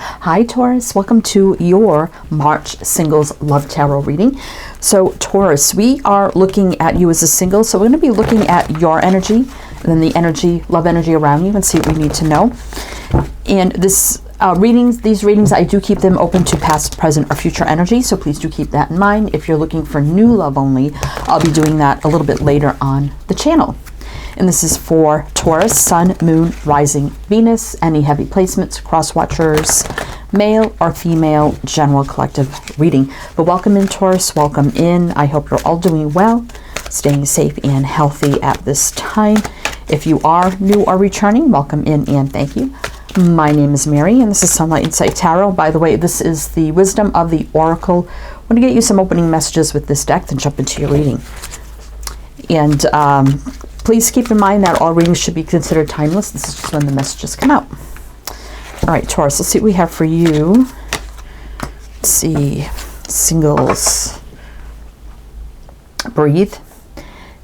Hi Taurus, welcome to your March Singles Love Tarot reading. So Taurus, we are looking at you as a single, so we're going to be looking at your energy and then the energy, love energy around you and see what we need to know. And this these readings, I do keep them open to past, present, or future energy, so please do keep that in mind. If you're looking for new love only, I'll be doing that a little bit later on the channel. And this is for Taurus, Sun, Moon, Rising, Venus, any heavy placements, cross watchers, male or female, general collective reading. But welcome in Taurus, welcome in. I hope you're all doing well, staying safe and healthy at this time. If you are new or returning, welcome in and thank you. My name is Mary and this is Sunlight Insight Tarot. By the way, this is the Wisdom of the Oracle. I'm going to get you some opening messages with this deck, then jump into your reading. And please keep in mind that all readings should be considered timeless. This is just when the messages come out. All right, Taurus, let's see what we have for you. Let's see, singles. Breathe.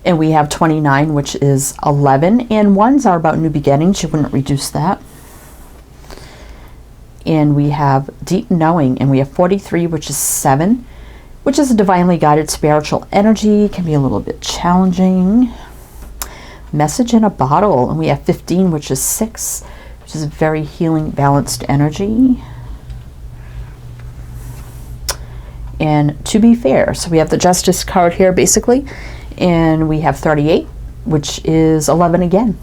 And we have 29, which is 11. And ones are about new beginnings. You wouldn't reduce that. And we have deep knowing. And we have 43, which is 7, which is a divinely guided spiritual energy. Can be a little bit challenging. Message in a bottle. And we have 15, which is 6, which is a very healing, balanced energy. And to be fair, so we have the Justice card here basically, and we have 38, which is 11 again.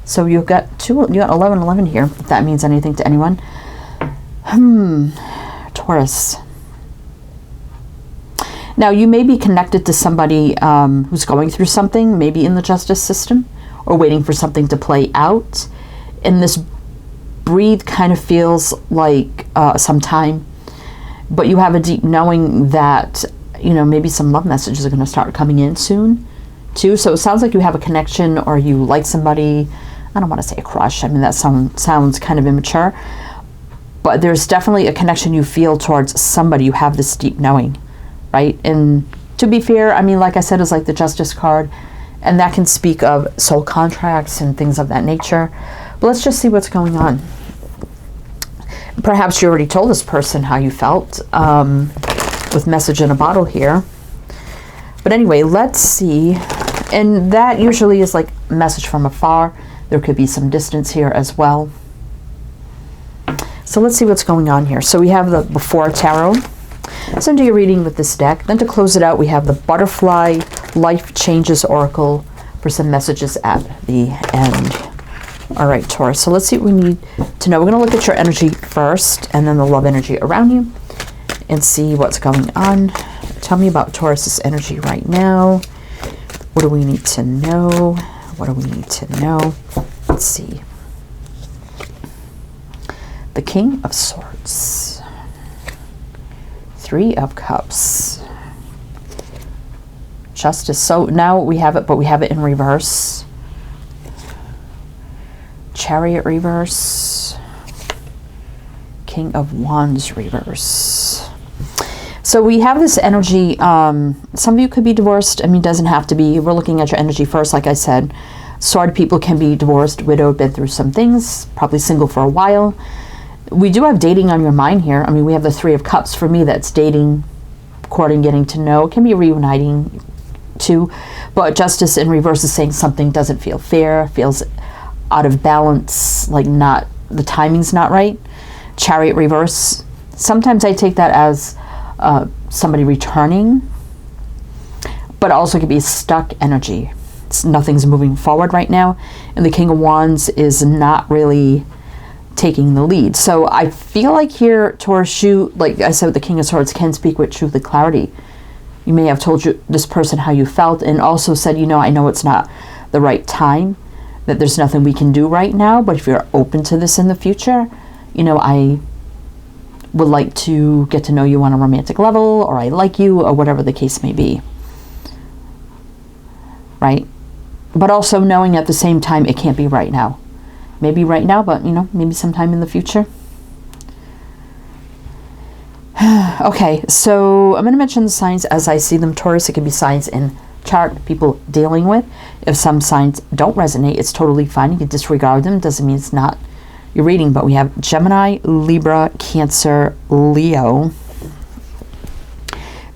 So you got 11 here, if that means anything to anyone. Taurus. Now, you may be connected to somebody who's going through something, maybe in the justice system, or waiting for something to play out. And this breathe kind of feels like some time, but you have a deep knowing that, you know, maybe some love messages are going to start coming in soon, too. So it sounds like you have a connection or you like somebody. I don't want to say a crush. I mean, that sounds kind of immature. But there's definitely a connection you feel towards somebody. You have this deep knowing. Right? And to be fair, I mean, like I said, it's like the Justice card, and that can speak of soul contracts and things of that nature. But let's just see what's going on. Perhaps you already told this person how you felt with message in a bottle here. But anyway, let's see. And that usually is like a message from afar. There could be some distance here as well. So let's see what's going on here. So we have the Before Tarot. So do your reading with this deck. Then to close it out, we have the Butterfly Life Changes Oracle for some messages at the end. All right, Taurus. So let's see what we need to know. We're going to look at your energy first and then the love energy around you and see what's going on. Tell me about Taurus's energy right now. What do we need to know? What do we need to know? Let's see. The King of Swords. 3 of Cups. Justice. So now we have it, but we have it in reverse. Chariot reverse. King of Wands reverse. So we have this energy. Some of you could be divorced. I mean, it doesn't have to be. We're looking at your energy first, like I said. Sword people can be divorced, widowed, been through some things, probably single for a while. We do have dating on your mind here. I mean, we have the 3 of Cups. For me, that's dating, courting, getting to know. It can be reuniting too. But Justice in reverse is saying something doesn't feel fair, feels out of balance, like not, the timing's not right. Chariot reverse. Sometimes I take that as somebody returning, but it also could be stuck energy. Nothing's moving forward right now. And the King of Wands is not really taking the lead. So I feel like here, Taurus, you, like I said, the King of Swords can speak with truth and clarity. You may have told this person how you felt and also said, you know, I know it's not the right time, that there's nothing we can do right now, but if you're open to this in the future, you know, I would like to get to know you on a romantic level, or I like you, or whatever the case may be. Right? But also knowing at the same time it can't be right now. Maybe right now, but, you know, maybe sometime in the future. Okay, so I'm going to mention the signs as I see them, Taurus. It could be signs in chart people dealing with. If some signs don't resonate, it's totally fine. You can disregard them. Doesn't mean it's not your reading, but we have Gemini, Libra, Cancer, Leo,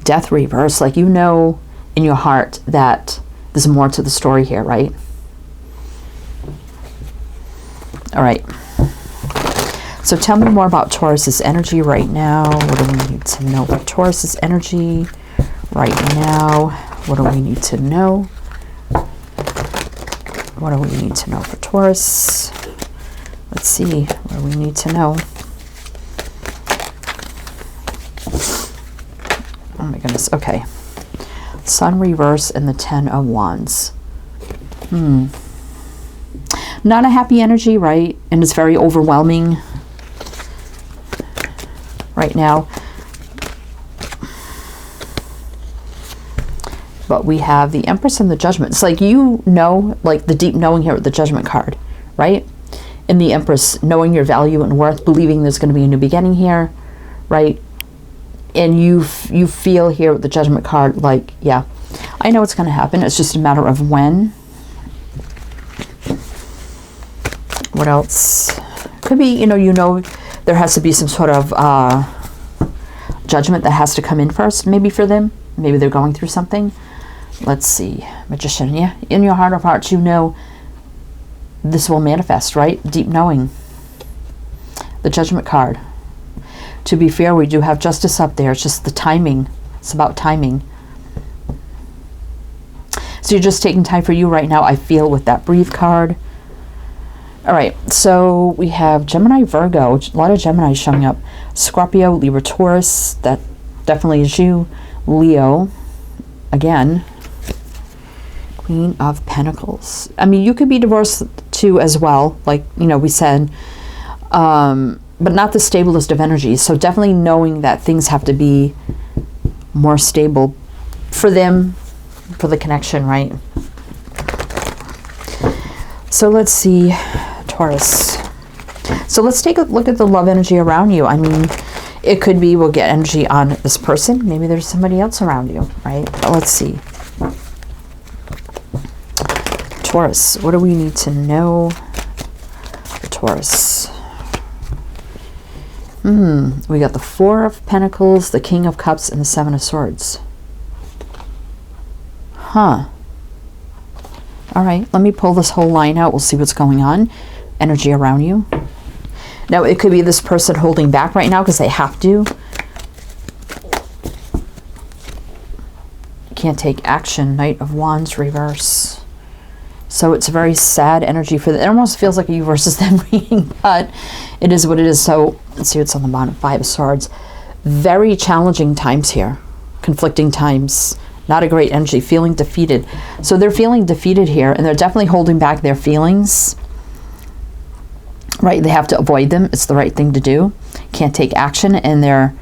Death reverse. Like, you know in your heart that there's more to the story here, right? All right. So tell me more about Taurus's energy right now. What do we need to know about Taurus's energy right now? What do we need to know? What do we need to know for Taurus? Let's see what do we need to know. Oh my goodness. Okay. Sun reverse and the 10 of Wands. Not a happy energy, right? And it's very overwhelming right now. But we have the Empress and the Judgment. It's like, you know, like the deep knowing here with the Judgment card, right? And the Empress, knowing your value and worth, believing there's going to be a new beginning here, right? And you feel here with the Judgment card, like, yeah, I know it's going to happen. It's just a matter of when. What else? Could be, you know, there has to be some sort of judgment that has to come in first, maybe for them. Maybe they're going through something. Let's see. Magician, yeah. In your heart of hearts, you know this will manifest, right? Deep knowing. The Judgment card. To be fair, we do have Justice up there. It's just the timing. It's about timing. So you're just taking time for you right now, I feel, with that Breathe card. All right, so we have Gemini, Virgo. A lot of Gemini showing up. Scorpio, Libra, Taurus. That definitely is you. Leo, again. Queen of Pentacles. I mean, you could be divorced too as well, like, you know, we said. But not the stablest of energies. So definitely knowing that things have to be more stable for them, for the connection, right? So let's see, Taurus. So let's take a look at the love energy around you. I mean, it could be we'll get energy on this person. Maybe there's somebody else around you, right? But let's see. Taurus, what do we need to know for Taurus? We got the Four of Pentacles, the King of Cups, and the Seven of Swords. Huh. All right, let me pull this whole line out. We'll see what's going on. Energy around you. Now, it could be this person holding back right now because they have to. Can't take action. Knight of Wands reverse. So it's a very sad energy for them. It almost feels like a you versus them reading, but it is what it is. So let's see what's on the bottom. Five of Swords. Very challenging times here. Conflicting times. Not a great energy. Feeling defeated. So they're feeling defeated here, and they're definitely holding back their feelings. Right? They have to avoid them. It's the right thing to do. Can't take action, and they're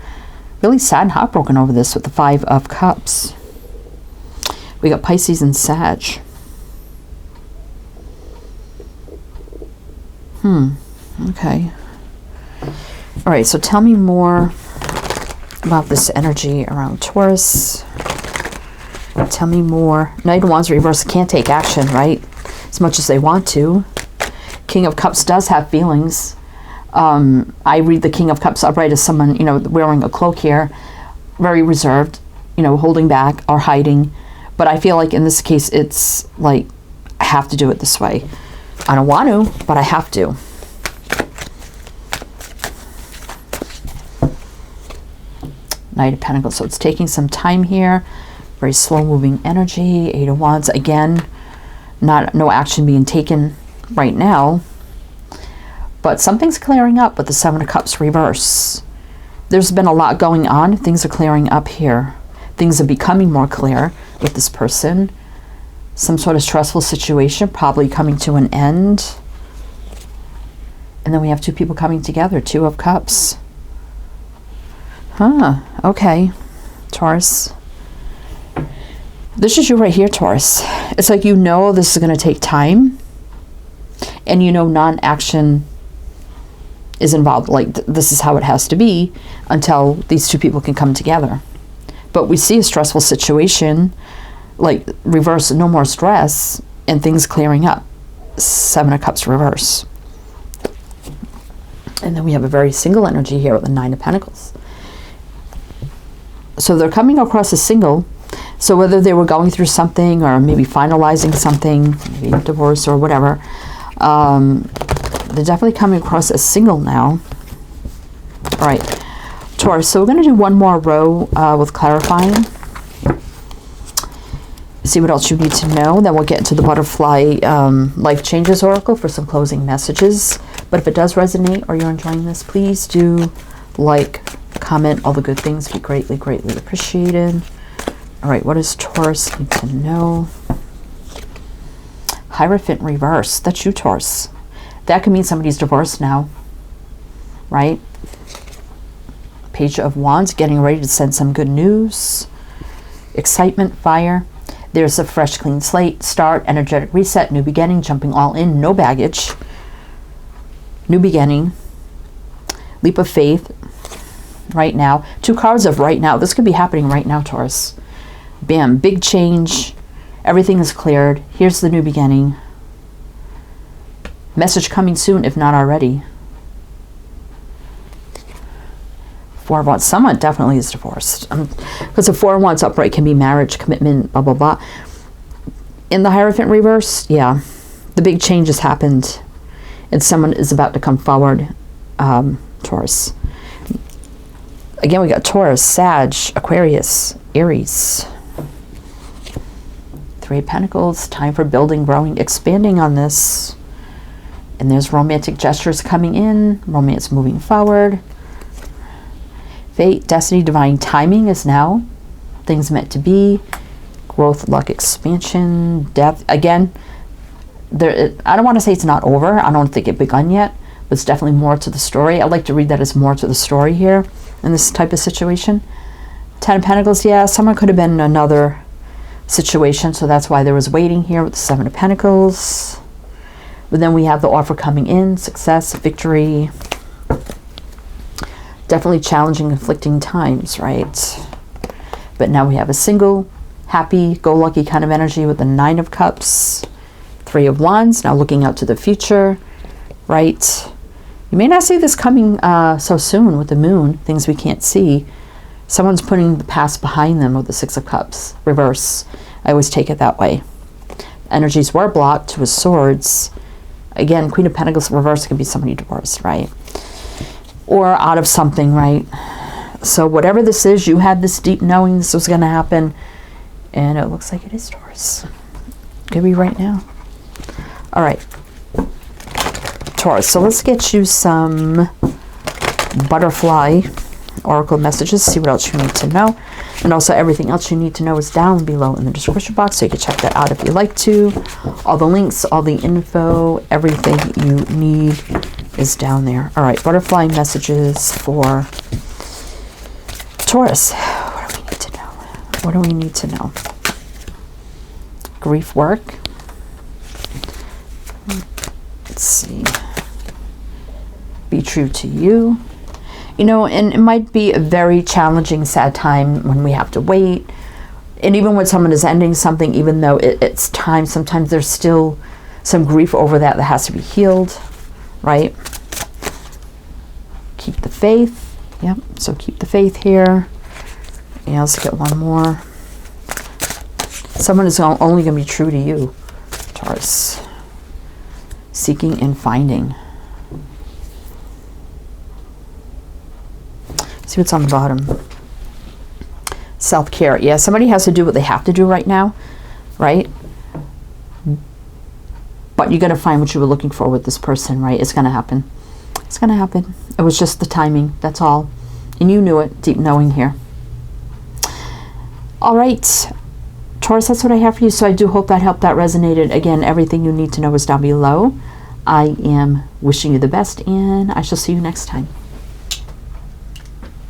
really sad and heartbroken over this with the Five of Cups. We got Pisces and Sag. Okay. All right, so tell me more about this energy around Taurus. Tell me more. Knight of Wands reverse, can't take action, right? As much as they want to. King of Cups does have feelings. I read the King of Cups upright as someone, you know, wearing a cloak here. Very reserved, you know, holding back or hiding. But I feel like in this case, it's like, I have to do it this way. I don't want to, but I have to. Knight of Pentacles. So it's taking some time here. Very slow-moving energy. Eight of Wands. Again, no action being taken right now. But something's clearing up with the Seven of Cups reverse. There's been a lot going on. Things are clearing up here. Things are becoming more clear with this person. Some sort of stressful situation probably coming to an end. And then we have two people coming together. Two of Cups. Huh. Okay. Taurus. This is you right here, Taurus. It's like, you know, this is going to take time. And you know non-action is involved. Like, this is how it has to be until these two people can come together. But we see a stressful situation, like reverse, no more stress, and things clearing up. Seven of Cups reverse. And then we have a very single energy here with the Nine of Pentacles. So they're coming across as single. So whether they were going through something or maybe finalizing something, maybe divorce or whatever, they're definitely coming across as single now. All right, Taurus. So we're going to do one more row with clarifying. See what else you need to know. Then we'll get into the butterfly life changes oracle for some closing messages. But if it does resonate or you're enjoying this, please do like, comment, all the good things. Be greatly, greatly appreciated. All right, what does Taurus need to know? Hierophant reverse. That's you, Taurus. That could mean somebody's divorced now, right? Page of Wands, getting ready to send some good news. Excitement, fire. There's a fresh, clean slate, start, energetic reset, new beginning, jumping all in, no baggage. New beginning. Leap of faith. Right now. Two cards of right now. This could be happening right now, Taurus. Bam. Big change. Everything is cleared. Here's the new beginning. Message coming soon, if not already. Four of Wands. Someone definitely is divorced. Because the Four of Wands upright can be marriage, commitment, blah, blah, blah. In the Hierophant reverse, yeah. The big change has happened. And someone is about to come forward. Taurus. Again, we got Taurus, Sag, Aquarius, Aries. Three of Pentacles. Time for building, growing, expanding on this. And there's romantic gestures coming in. Romance moving forward. Fate, destiny, divine timing is now. Things meant to be. Growth, luck, expansion, death. Again, I don't want to say it's not over. I don't think it's begun yet. But it's definitely more to the story. I like to read that as more to the story here in this type of situation. Ten of Pentacles, yeah, someone could have been in another situation. So that's why there was waiting here with the Seven of Pentacles. But then we have the offer coming in. Success, victory. Definitely challenging, conflicting times, right? But now we have a single, happy, go-lucky kind of energy with the Nine of Cups, Three of Wands, now looking out to the future, right? You may not see this coming so soon with the Moon, things we can't see. Someone's putting the past behind them with the Six of Cups, reverse. I always take it that way. Energies were blocked with Swords. Again, Queen of Pentacles reverse could be somebody divorced, right? Or out of something, right? So whatever this is, you had this deep knowing this was going to happen. And it looks like it is Taurus. Could be right now. All right. Taurus. So let's get you some butterfly oracle messages. See what else you need to know. And also everything else you need to know is down below in the description box. So you can check that out if you like to. All the links, all the info, everything you need is down there. All right, butterfly messages for Taurus. What do we need to know? What do we need to know? Grief work. Let's see. Be true to you. You know, and it might be a very challenging, sad time when we have to wait. And even when someone is ending something, even though it's time, sometimes there's still some grief over that has to be healed. Right? Keep the faith. Yep. So keep the faith here. Yeah, let's get one more. Someone is only going to be true to you, Taurus. Seeking and finding. See what's on the bottom. Self-care. Yeah, somebody has to do what they have to do right now, right? But you're going to find what you were looking for with this person, right? It's going to happen. It's going to happen. It was just the timing. That's all. And you knew it. Deep knowing here. All right. Taurus, that's what I have for you. So I do hope that helped, that resonated. Again, everything you need to know is down below. I am wishing you the best, and I shall see you next time.